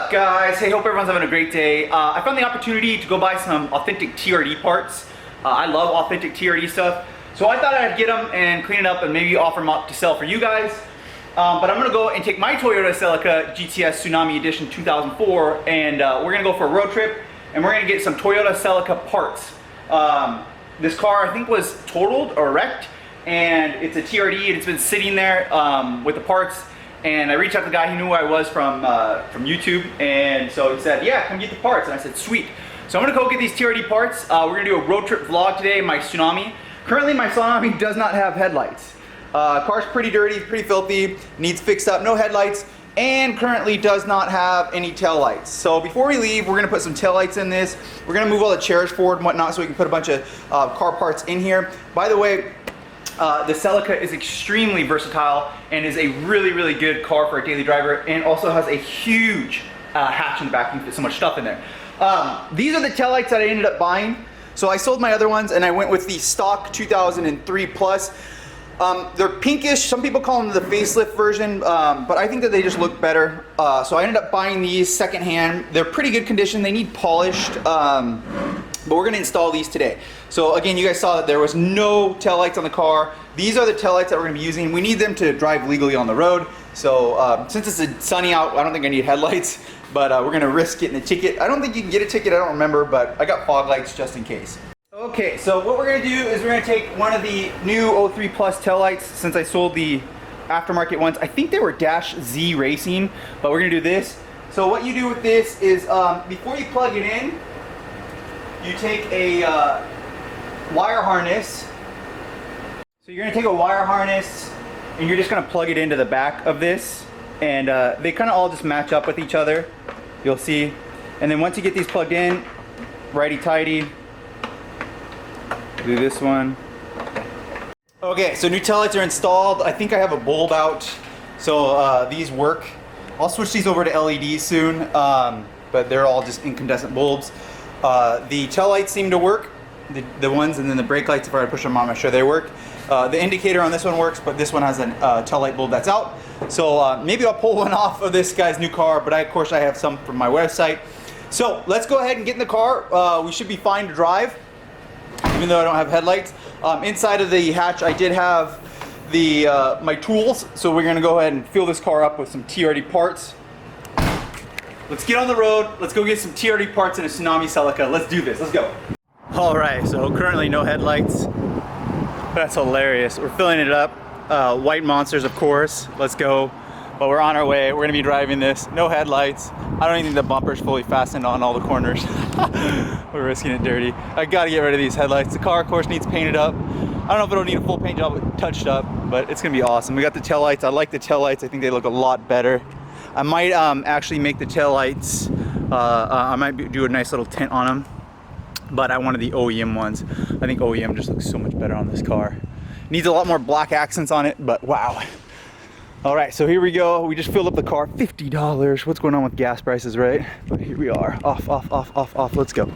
up, guys? Hey, hope everyone's having a great day. I found the opportunity to go buy some authentic TRD parts. I love authentic TRD stuff, so I thought I'd get them and clean it up and maybe offer them up to sell for you guys. But I'm gonna go and take my Toyota Celica GTS Tsunami Edition 2004, and we're gonna go for a road trip, and we're gonna get some Toyota Celica parts. This car, I think, was totaled or wrecked, and it's a TRD, and it's been sitting there with the parts. And I reached out to the guy, he knew who I was from YouTube, and so he said, yeah, come get the parts. And I said, sweet. So I'm gonna go get these TRD parts. We're gonna do a road trip vlog today in my Tsunami. Currently, my Tsunami does not have headlights. Car's pretty dirty, pretty filthy, needs fixed up, no headlights, and currently does not have any tail lights. So before we leave, we're gonna put some tail lights in this. We're gonna move all the chairs forward and whatnot so we can put a bunch of car parts in here. By the way, the Celica is extremely versatile and is a really, really good car for a daily driver, and also has a huge hatch in the back. You can fit so much stuff in there. These are the taillights that I ended up buying. So I sold my other ones and I went with the stock 2003 plus. They're pinkish. Some people call them the facelift version, but I think that they just look better. So I ended up buying these secondhand. They're pretty good condition. They need polished. But we're gonna install these today. So again, you guys saw that there was no taillights on the car. These are the taillights that we're gonna be using. We need them to drive legally on the road. So since it's sunny out, I don't think I need headlights, but we're gonna risk getting a ticket. I don't think you can get a ticket, I don't remember, but I got fog lights just in case. Okay, so what we're gonna do is we're gonna take one of the new 03 Plus taillights, since I sold the aftermarket ones. I think they were Dash Z Racing, but we're gonna do this. So what you do with this is, before you plug it in, you take a wire harness. So you're gonna take a wire harness and you're just gonna plug it into the back of this, and they kind of all just match up with each other, you'll see. And then once you get these plugged in, righty-tighty, do this one. Okay, so new taillights are installed. I think I have a bulb out, so these work. I'll switch these over to LEDs soon, but they're all just incandescent bulbs. The tail lights seem to work, the ones, and then the brake lights, if I were to push them on, I'm sure they work. The indicator on this one works, but this one has a tail light bulb that's out. So maybe I'll pull one off of this guy's new car, but of course I have some from my website. So let's go ahead and get in the car. We should be fine to drive, even though I don't have headlights. Inside of the hatch, I did have the my tools, so we're gonna go ahead and fill this car up with some TRD parts. Let's get on the road. Let's go get some TRD parts in a Tsunami Celica. Let's do this. Let's go. All right, so currently no headlights. That's hilarious. We're filling it up. White monsters, of course. Let's go. But we're on our way. We're gonna be driving this. No headlights. I don't even think the bumper's fully fastened on all the corners. We're risking it dirty. I gotta get rid of these headlights. The car, of course, needs painted up. I don't know if it'll need a full paint job, but touched up, but it's gonna be awesome. We got the taillights. I like the taillights. I think they look a lot better. I might actually make the taillights, I might do a nice little tint on them, but I wanted the OEM ones. I think OEM just looks so much better on this car. Needs a lot more black accents on it, but wow. All right, so here we go. We just filled up the car, $50. What's going on with gas prices, right? But here we are, off, off, off, off, off, let's go.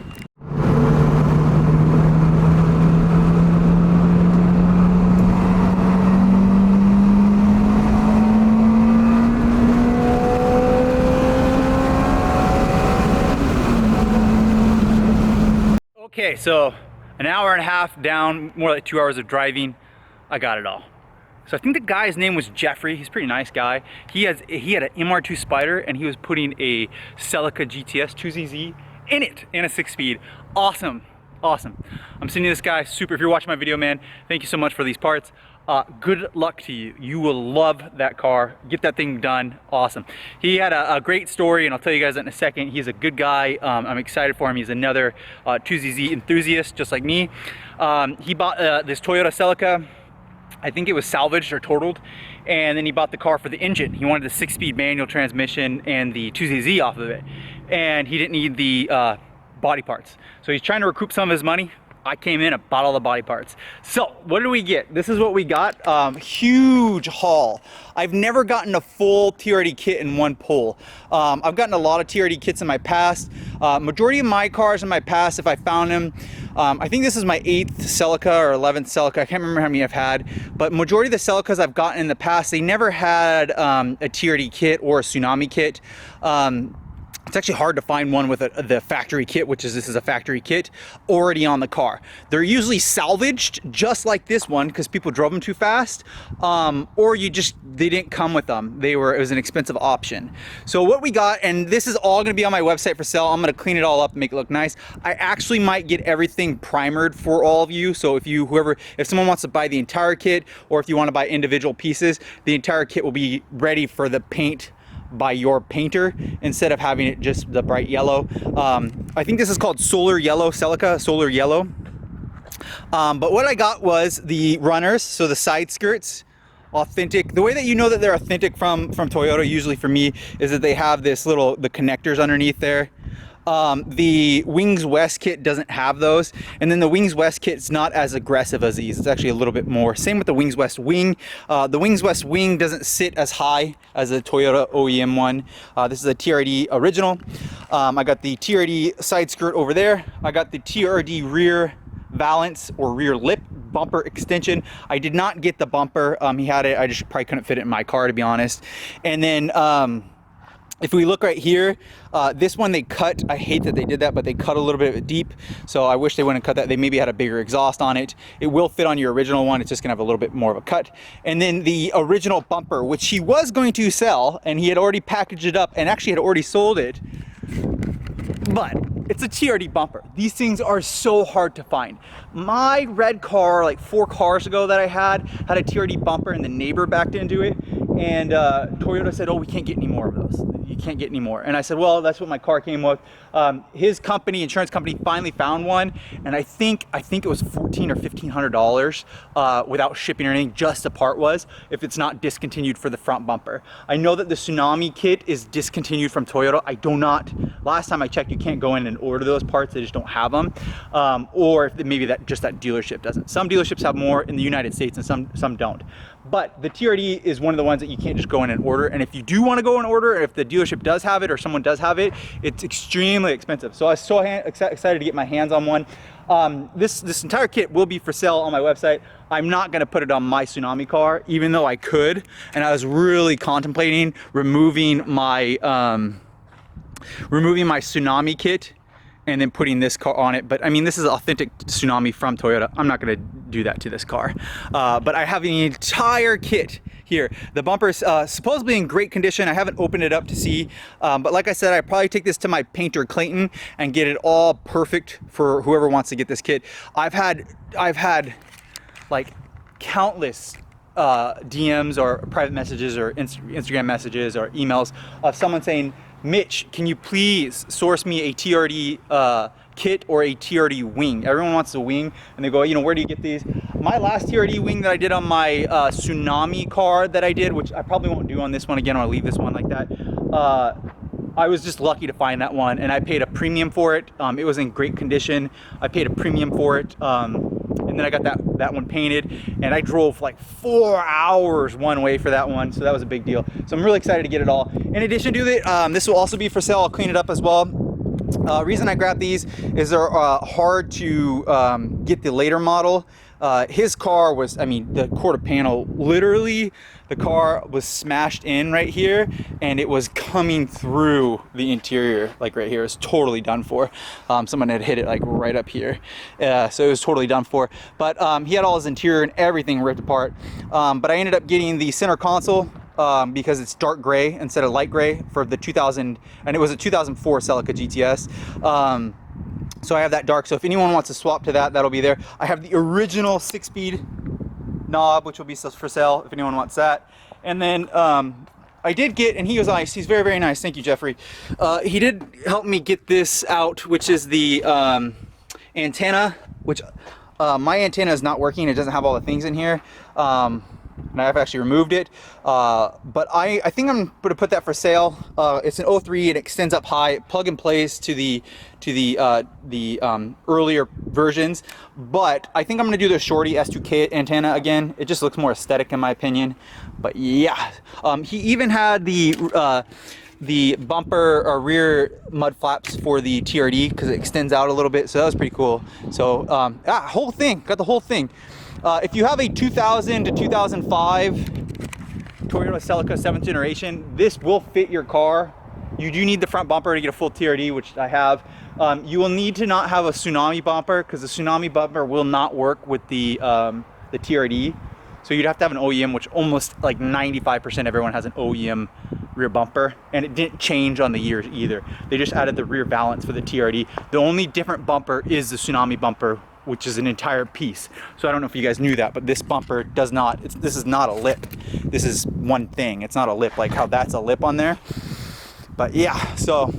Okay, so an hour and a half down, more like 2 hours of driving. I got it all. So I think the guy's name was Jeffrey. He's a pretty nice guy. He had an MR2 Spider, and he was putting a Celica GTS 2ZZ in it, in a 6-speed. Awesome, awesome. I'm sending this guy super. If you're watching my video, man, thank you so much for these parts. Good luck to you. You will love that car. Get that thing done. Awesome. He had a great story, and I'll tell you guys that in a second. He's a good guy. I'm excited for him. He's another 2ZZ enthusiast, just like me. He bought this Toyota Celica. I think it was salvaged or totaled, and then he bought the car for the engine. He wanted the 6-speed manual transmission and the 2ZZ off of it, and he didn't need the body parts. So he's trying to recoup some of his money. I came in and bought all the body parts. So what did we get? This is what we got. Huge haul. I've never gotten a full TRD kit in one pull. I've gotten a lot of TRD kits in my past. Majority of my cars in my past, if I found them, I think this is my 8th Celica or 11th Celica. I can't remember how many I've had, but majority of the Celicas I've gotten in the past, they never had a TRD kit or a Tsunami kit. It's actually hard to find one with the factory kit, which is, this is a factory kit already on the car. They're usually salvaged just like this one because people drove them too fast, or they didn't come with them. It was an expensive option. So what we got, and this is all gonna be on my website for sale. I'm gonna clean it all up and make it look nice. I actually might get everything primered for all of you. So if someone wants to buy the entire kit, or if you want to buy individual pieces, the entire kit will be ready for the paint by your painter instead of having it just the bright yellow. I think this is called Solar Yellow, Celica Solar Yellow. But what I got was the runners, so the side skirts, authentic. The way that you know that they're authentic from Toyota, usually for me, is that they have the connectors underneath there. The Wings West kit doesn't have those, and then the Wings West kit's not as aggressive as these. It's actually a little bit more. Same with the Wings West wing. The Wings West wing doesn't sit as high as the Toyota OEM one. This is a TRD original. I got the TRD side skirt over there. I got the TRD rear valance or rear lip bumper extension. I did not get the bumper. He had it. I just probably couldn't fit it in my car, to be honest. And then if we look right here, this one they cut. I hate that they did that, but they cut a little bit deep. So I wish they wouldn't cut that. They maybe had a bigger exhaust on it. It will fit on your original one. It's just gonna have a little bit more of a cut. And then the original bumper, which he was going to sell, and he had already packaged it up and actually had already sold it. But it's a TRD bumper. These things are so hard to find. My red car, like 4 cars ago that I had a TRD bumper, and the neighbor backed into it. And Toyota said, oh, we can't get any more of those. You can't get any more. And I said, well, that's what my car came with. His company, insurance company, finally found one, and I think it was $1,400 or $1,500 without shipping or anything. Just the part was, if it's not discontinued for the front bumper. I know that the Tsunami kit is discontinued from Toyota. Last time I checked, you can't go in and order those parts. They just don't have them, or maybe that dealership doesn't. Some dealerships have more in the United States, and some don't. But the TRD is one of the ones that you can't just go in and order. And if you do want to go and order, if the dealership does have it or someone does have it, it's extremely expensive. So I was so excited to get my hands on one. This entire kit will be for sale on my website. I'm not going to put it on my Tsunami car, even though I could. And I was really contemplating removing my Tsunami kit and then putting this car on it. But I mean, this is authentic Tsunami from Toyota. I'm not gonna do that to this car. But I have the entire kit here. The bumper's supposedly in great condition. I haven't opened it up to see. But like I said, I probably take this to my painter Clayton and get it all perfect for whoever wants to get this kit. I've had like countless DMs or private messages or Instagram messages or emails of someone saying, Mitch, can you please source me a TRD kit or a TRD wing? Everyone wants a wing, and they go, you know, where do you get these? My last TRD wing that I did on my Tsunami car that I did, which I probably won't do on this one again, or I'll leave this one like that. I was just lucky to find that one, and I paid a premium for it. It was in great condition. I paid a premium for it, and then I got that one painted, and I drove like 4 hours one way for that one, so that was a big deal. So I'm really excited to get it all. In addition to it, this will also be for sale. I'll clean it up as well. Reason I grabbed these is they're hard to get the later model. His car was, I mean, the quarter panel, literally the car was smashed in right here, and it was coming through the interior, like right here. It was totally done for. Someone had hit it like right up here. So it was totally done for. But he had all his interior and everything ripped apart. But I ended up getting the center console because it's dark gray instead of light gray for the 2000, and it was a 2004 Celica GTS. So I have that dark, so if anyone wants to swap to that, that'll be there. I have the original 6-speed knob, which will be for sale if anyone wants that. And then I did get, and he was nice, he's very, very nice, thank you, Jeffrey. He did help me get this out, which is the antenna, which my antenna is not working. It doesn't have all the things in here. And I've actually removed it, but I think I'm going to put that for sale. It's an 03, it extends up high, plug and plays to the earlier versions, but I think I'm going to do the shorty S2K antenna again. It just looks more aesthetic in my opinion. But yeah, he even had the bumper or rear mud flaps for the TRD because it extends out a little bit, so that was pretty cool. So whole thing, got the whole thing. If you have a 2000 to 2005 Toyota Celica 7th generation, this will fit your car you do need the front bumper to get a full TRD, which I have. You will need to not have a Tsunami bumper because the Tsunami bumper will not work with the TRD. So you'd have to have an OEM, which almost like 95% everyone has an OEM rear bumper, and it didn't change on the years either. They just added the rear valance for the TRD. The only different bumper is the Tsunami bumper, which is an entire piece. So I don't know if you guys knew that, but this bumper does not, this is not a lip. This is one thing. It's not a lip like how that's a lip on there. But yeah, so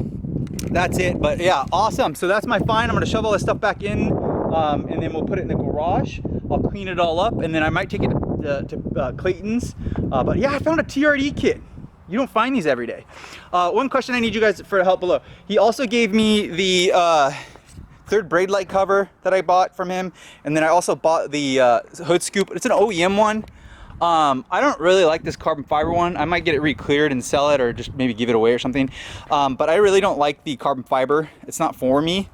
that's it. But yeah, awesome. So that's my find. I'm gonna shove all this stuff back in, and then we'll put it in the garage. I'll clean it all up, and then I might take it to Clayton's. But yeah, I found a TRD kit. You don't find these every day. One question I need you guys for help below. He also gave me the third braid light cover that I bought from him, and then I also bought the hood scoop. It's an OEM one. I don't really like this carbon fiber one. I might get it re-cleared and sell it, or just maybe give it away or something. But I really don't like the carbon fiber. It's not for me.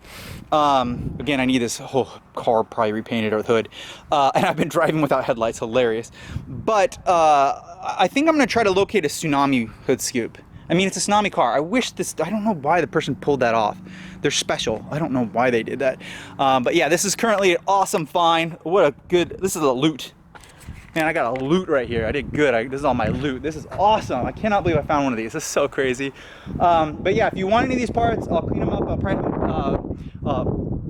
Again, I need this whole car probably repainted with hood. And I've been driving without headlights, hilarious. But I think I'm gonna try to locate a Tsunami hood scoop. I mean, it's a Tsunami car. I wish this, I don't know why the person pulled that off. They're special. I don't know why they did that. But yeah, this is currently an awesome find. What a good, this is a loot. Man, I got a loot right here. I did good. This is all my loot. This is awesome. I cannot believe I found one of these. This is so crazy. But yeah, if you want any of these parts, I'll clean them up. I'll probably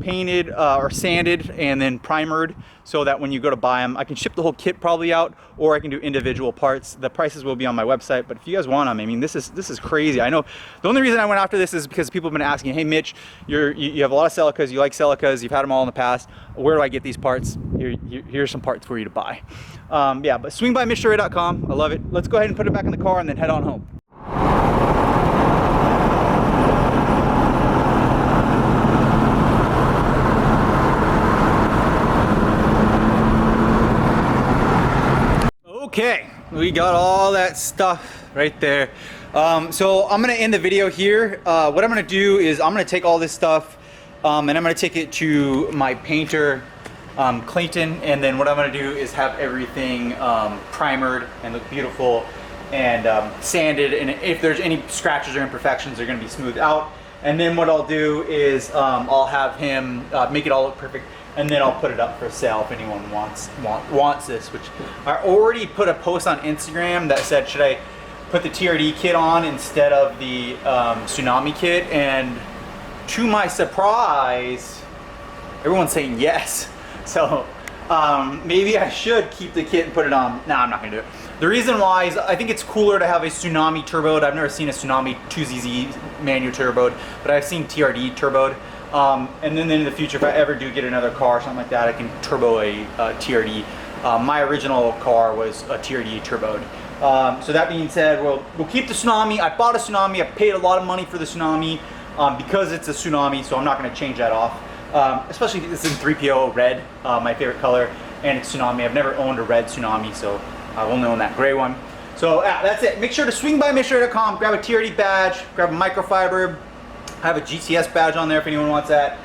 painted or sanded and then primered, so that when you go to buy them, I can ship the whole kit probably out, or I can do individual parts. The prices will be on my website, but if you guys want them, I mean, this is crazy. I know the only reason I went after this is because people have been asking, hey Mitch, you have a lot of Celicas, you like Celicas, you've had them all in the past, where do I get these parts? Here's some parts for you to buy. Yeah, but swing by MITCHDORE.com. I love it. Let's go ahead and put it back in the car and then head on home. Okay, we got all that stuff right there. So I'm gonna end the video here. What I'm gonna do is I'm gonna take all this stuff and I'm gonna take it to my painter, Clayton, and then what I'm gonna do is have everything primered and look beautiful and sanded, and if there's any scratches or imperfections, they're gonna be smoothed out. And then what I'll do is I'll have him make it all look perfect, and then I'll put it up for sale if anyone wants this, which I already put a post on Instagram that said, should I put the TRD kit on instead of the Tsunami kit? And to my surprise, everyone's saying yes. So maybe I should keep the kit and put it on. No, I'm not gonna do it. The reason why is I think it's cooler to have a Tsunami turboed. I've never seen a Tsunami 2ZZ manual turboed, but I've seen TRD turboed. And then in the future, if I ever do get another car or something like that, I can turbo a TRD. My original car was a TRD turboed. So that being said, we'll keep the Tsunami. I bought a Tsunami. I paid a lot of money for the Tsunami because it's a Tsunami, so I'm not going to change that off. Especially if it's in 3PO red, my favorite color, and it's Tsunami. I've never owned a red Tsunami, so I will own that gray one. So that's it. Make sure to swing by MITCHDORE.com, grab a TRD badge, grab a microfiber. I have a GTS badge on there if anyone wants that.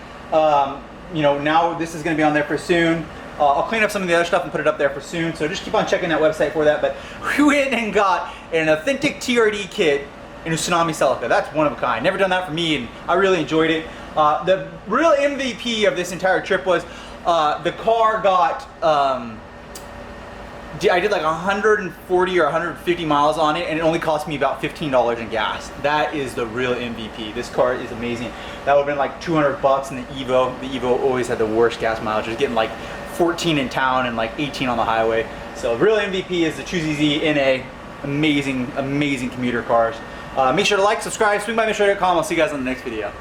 You know, now this is going to be on there for soon. I'll clean up some of the other stuff and put it up there for soon. So just keep on checking that website for that. But we went and got an authentic TRD kit in a Tsunami Celica. That's one of a kind. Never done that for me, and I really enjoyed it. The real MVP of this entire trip was the car got. I did like 140 or 150 miles on it, and it only cost me about $15 in gas. That is the real MVP. This car is amazing. That would have been like 200 bucks in the Evo. The Evo always had the worst gas mileage. It was getting like 14 in town and like 18 on the highway. So real MVP is the 2ZZ NA. Amazing, amazing commuter cars. Make sure to like, subscribe, swing by MITCHDORE.com. I'll see you guys on the next video.